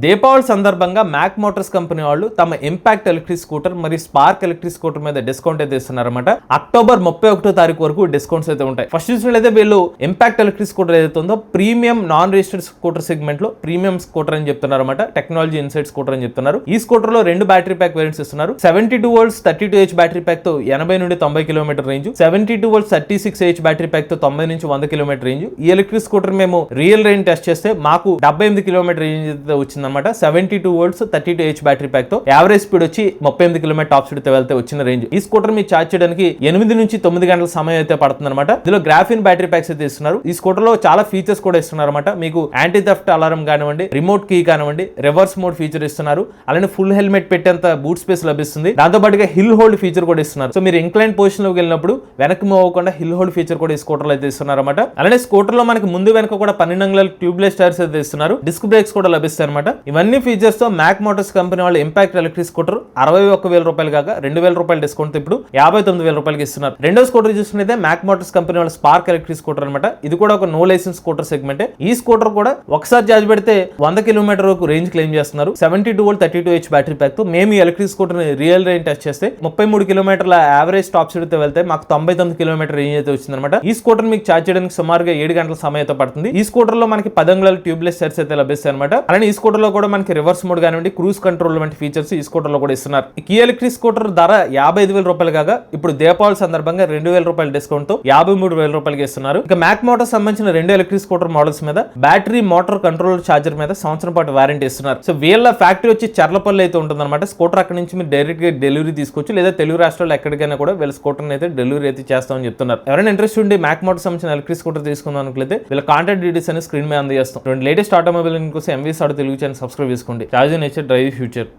దీపావళి సందర్భంగా Mac Motors company వాళ్ళు తమ ఇంపాక్ట్ ఎలక్ట్రిక్ స్కూటర్ మరియు స్పార్క్ ఎలక్ట్రిక్ స్కూటర్ మీద డిస్కౌంట్ అయితే ఇస్తున్నారన్నమాట. అక్టోబర్ 31వ తారీఖు వరకు డిస్కౌంట్స్ అయితే ఉంటాయి. ఫస్ట్ చూసినట్లయితే వీళ్ళు ఇంపాక్ట్ ఎలక్ట్రిక్ స్కూటర్ ఏదైతే ఉందో premium non registered scooter segment లో ప్రీమియం స్కూటర్ అని చెప్తున్నారు అనమాట. టెక్నాలజీ ఇన్సైడ్ స్కూటర్ అని చెప్తున్నారు. ఈ స్కూటర్ లో 2 బ్యాటరీ ప్యాక్ వేరియంట్స్ ఇస్తున్నారు. 72 వోల్ట్స్ 32H బ్యాటరీ ప్యాక్ తో 80 నుండి 90 kilometre range, 72 volts 36H battery pack తో 90 నుంచి 100 కిలోమీటర్ రేంజ్. ఈ ఎలక్ట్రిక్ స్కూటర్ మేము రియల్ రేంజ్ టెస్ట్ చేస్తే మాకు 78 కిలోమీటర్ రేంజ్ అయితే వచ్చిందన్నమాట. 72 వోల్ట్స్ 32H బ్యాటరీ ప్యాక్ తో యావరేజ్ స్పీడ్ వచ్చి 38 కిలోమీటర్ టాప్ స్పీడ్ తో వెళ్తే వచ్చిన రేంజ్. ఈ స్కూటర్ మీకు ఛార్జ్ చేయడానికి 8 నుంచి 9 గంటల సమయం అయితే పడుతుంది అనమాట. ఇందులో గ్రాఫిన్ బ్యాటరీ ప్యాక్స్ అయితే ఇస్తున్నారు. ఈ స్కూటర్ లో చాలా ఫీచర్స్ కూడా ఇస్తున్నారు అనమాట. మీకు యాంటీ థెఫ్ట్ అలారం కానివ్వండి, రిమోట్ కీ కానివ్వండి, రివర్స్ మోడ్ ఫీచర్ ఇస్తున్నారు. అలానే ఫుల్ హెల్మెట్ పెట్టేంత బూట్ స్పేస్ లభిస్తుంది. దాంతో పాటుగా హిల్ హోల్డ్ ఫీచర్ కూడా ఇస్తున్నారు. సో మీరు ఇంక్లైన్ పొజిషన్ లోకి వెళ్ళినప్పుడు వెనక్కి మూవ్ అవ్వకుండా హిల్ హోల్డ్ ఫీచర్ కూడా ఈ స్కూటర్ లో అయితే ఇస్తున్నారు అనమాట. అలానే స్కూటర్ లో మనకి ముందు వెనక కూడా 12 అంగుళాల ట్యూబ్లెస్ టైర్స్ అయితే ఇస్తున్నారు. డిస్క్ బ్రేక్స్ కూడా లభిస్తాయి అనమాట. ఇవన్నీ ఫీచర్స్ తో మ్యాక్ మోటార్స్ కంపెనీ వాళ్ళు ఇంపాక్ట్ ఎలక్ట్రిక్ స్కూటర్ 61,000 రూపాయలు కాక 2,000 రూపాయలు డిస్కౌంట్ ఇప్పుడు 59,000 రూపాయలకి ఇస్తున్నారు. రెండో స్కూటర్ చూసుకుంటే మ్యాక్ మోటార్స్ కంపెనీ వాళ్ళ స్పార్క్ ఎలక్ట్రిక్ స్కూటర్ అనమాట. ఇది కూడా ఒక నో లైసెన్స్ స్కూటర్ సెగ్మెంట్. ఈ స్కూటర్ కూడా ఒకసారి ఛార్జ్ పెడితే 100 కిలోమీటర్ వరకు రేంజ్ క్లెయిమ్ చేస్తున్నారు. 72 వోల్ట్ 32H బ్యాటరీ ప్యాక్ తో మేము ఈ electric scooter real range test చేస్తే 33 కిలోమీటర్ల యావరేజ్ టాప్ స్పీడ్ తో వెళ్తే మాకు 99 కిలోమీటర్ రేంజ్ అయితే వచ్చింది అనమాట. ఈ స్కూటర్ మీకు ఛార్జ్ చేయడానికి సుమారుగా 7 గంటల సమయం అయితే పడుతుంది. ఈ స్కూటర్ లో మనకి 10 అంగుళాల ట్యూబ్లెస్ టైర్స్ అయితే లభిస్తాయి అనమాట. అలానే ఈ స్కూటర్ లో కూడా మనకి రివర్స్ మోడ్ కానివ్వండి, క్రూజ్ కంట్రోల్ వంటి ఫీచర్స్ ఈ స్కూటర్ లో కూడా ఇస్తున్నారు. ఈ ఎలక్ట్రిక్ స్కూటర్ ధర 55,000 రూపాయలు కాగా ఇప్పుడు దీపావళి సందర్భంగా 2,000 రూపాయల డిస్కౌంట్ తో 53,000 రూపాయలకి ఇస్తున్నారు. ఇక మ్యాక్ మోటార్స్ సంబంధించిన 2 ఎలక్ట్రిక్ స్కూటర్ మోడల్స్ మీద బ్యాటరీ మోటార్ కంట్రోల్ ఛార్జర్ మీద సంవత్సరం పాటు వారంటీ ఇస్తున్నారు. సో వీళ్ళ ఫ్యాక్టరీ వచ్చి చర్లపల్లి అయితే ఉంటుంది అనమాట. స్కూటర్ అక్కడ నుంచి మీరు డైరెక్ట్ గా డెలివరీ తీసుకోవచ్చు, లేదా తెలుగు రాష్ట్రాల్లో ఎక్కడికైనా కూడా వీళ్ళ స్కూటర్ అయితే డెలివరీ అయితే చేస్తామని చెప్తున్నారు. ఎవరైనా ఇంట్రెస్ట్ ఉండి మ్యాక్ మోటార్స్ సంబంధించిన ఎలక్ట్రిక్ స్కూటర్ తీసుకుందాం అనుకుంటే వీళ్ళ కాంటాక్ట్ డీటెయిల్స్ అని స్క్రీన్ మీద అందజేస్తాం. లేటెస్ట్ ఆటోమొబైల్ కోసం MVS auto Telugu channel subscribe చేసుకోండి. Charge nature drive future.